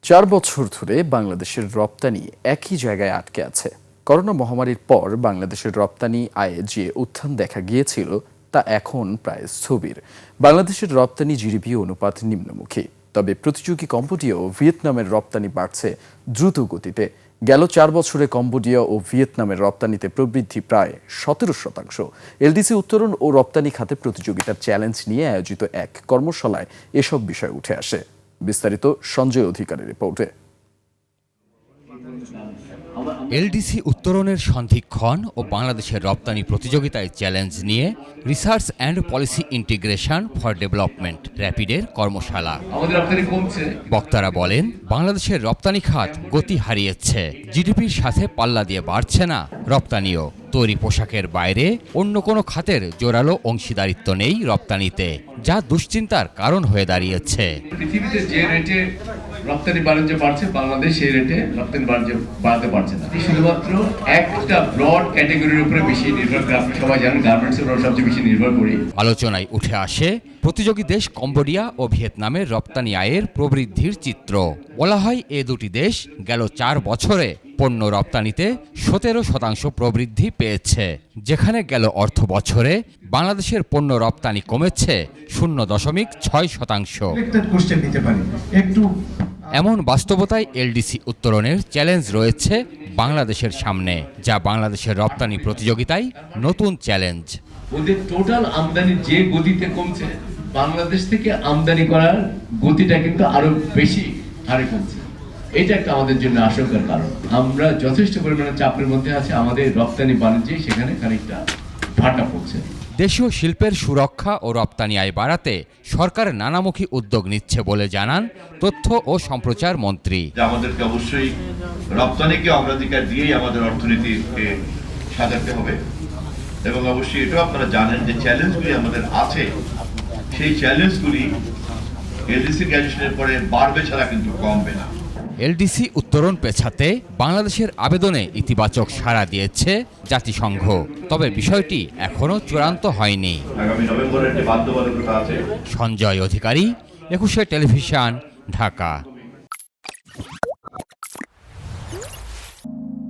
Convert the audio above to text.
4 বছর ধরে বাংলাদেশের রপ্তানি একই জায়গায় আটকে আছে। করোনা মহামারীর পর বাংলাদেশের রপ্তানি আয়ে যে উত্থান দেখা গিয়েছিল তা এখন প্রায় স্থবির। বাংলাদেশের রপ্তানি জিডিপি অনুপাত নিম্নমুখী, তবে প্রতিযোগী কম্বোডিয়া ও ভিয়েতনামের রপ্তানি বাড়ছে দ্রুত গতিতে। গেল 4 বছরে কম্বোডিয়া ও ভিয়েতনামের রপ্তানিতে প্রবৃদ্ধি প্রায় 17%। এলডিসি উত্তোলন ও রপ্তানি খাতে প্রতিযোগিতার চ্যালেঞ্জ নিয়ে আয়োজিত এক কর্মশালায় এসব বিষয় উঠে আসে। বিস্তারিত সঞ্জয় অধিকারের রিপোর্টে। এলডিসি উত্তরণের সন্ধিক্ষণ ও বাংলাদেশের রপ্তানি প্রতিযোগিতায় চ্যালেঞ্জ নিয়ে research and policy integration for development র্যাপিডের কর্মশালা। বক্তারা বলেন, বাংলাদেশের রপ্তানি খাত গতি হারিয়েছে, জিডিপির সাথে পাল্লা দিয়ে বাড়ছে না রপ্তানিও। তৈরি পোশাকের বাইরে অন্য কোনো খাতের জোরালো অংশীদারিত্ব নেই রপ্তানিতে, যা দুশ্চিন্তার কারণ হয়ে দাঁড়িয়েছে। পৃথিবীতে যে রেটে রপ্তানি বাণিজ্য বাড়ছে, বাংলাদেশ সেই রেটে রপ্তানি বাণিজ্য বাড়াতে পারছে না। শুধুমাত্র একটা ব্রড ক্যাটাগরির উপরে বেশি নির্ভর করে। আপনি সবাই জানেন গার্মেন্টসের উপর সবচেয়ে বেশি নির্ভর করি। আলোচনায় উঠে আসে প্রতিযোগী দেশ কম্বোডিয়া ও ভিয়েতনামের রপ্তানি আয়ের প্রবৃদ্ধির চিত্র। বলা হয়, এ দুটি দেশ গেল 4 বছরে পণ্য রপ্তানিতে 17% প্রবৃদ্ধি পেয়েছে, যেখানে গেল অর্থ বছরে বাংলাদেশের পণ্য রপ্তানি কমেছে 0.6%। এমন বাস্তবতায় এলডিসি উত্তোলনের চ্যালেঞ্জ রয়েছে বাংলাদেশের সামনে, যা বাংলাদেশের রপ্তানি প্রতিযোগিতায় নতুন চ্যালেঞ্জ। ওদের টোটাল আমদানি যে গতিতে কমছে, বাংলাদেশ থেকে আমদানি করার গতিটা কিন্তু আরো বেশি হারে কমছে। এটা একটা আমাদের জন্য আশঙ্কার কারণ। আমরা যথেষ্ট পরিমাণে চাপের মধ্যে আছে, আমাদের রপ্তানি বাণিজ্যে সেখানে খানিকটা ভাটা পড়ছে। দেশীয় শিল্পের সুরক্ষা ও রপ্তানি আয় বাড়াতে সরকার নানামুখী উদ্যোগ নিচ্ছে বলে জানান তথ্য ও সম্প্রচার মন্ত্রী। আমাদেরকে অবশ্যই রপ্তানিকে অগ্রাধিকার দিয়েই আমাদের অর্থনীতিকে সাজাতে হবে, এবং অবশ্যই এটাও আপনারা জানেন যে চ্যালেঞ্জগুলি আমাদের আছে, সেই চ্যালেঞ্জগুলি এলডিসি গ্র্যাজুয়েশনের পরে বাড়বে ছাড়া কিন্তু কমবে না। এলডিসি উত্তরণ পেছাতে বাংলাদেশের আবেদনে ইতিবাচক সাড়া দিয়েছে জাতিসংঘ, তবে বিষয়টি এখনো চূড়ান্ত হয়নি। আগামী নভেম্বরে একটি বাধ্যবাধকতা আছে। সঞ্জয় অধিকারী, 21 টেলিভিশন, ঢাকা।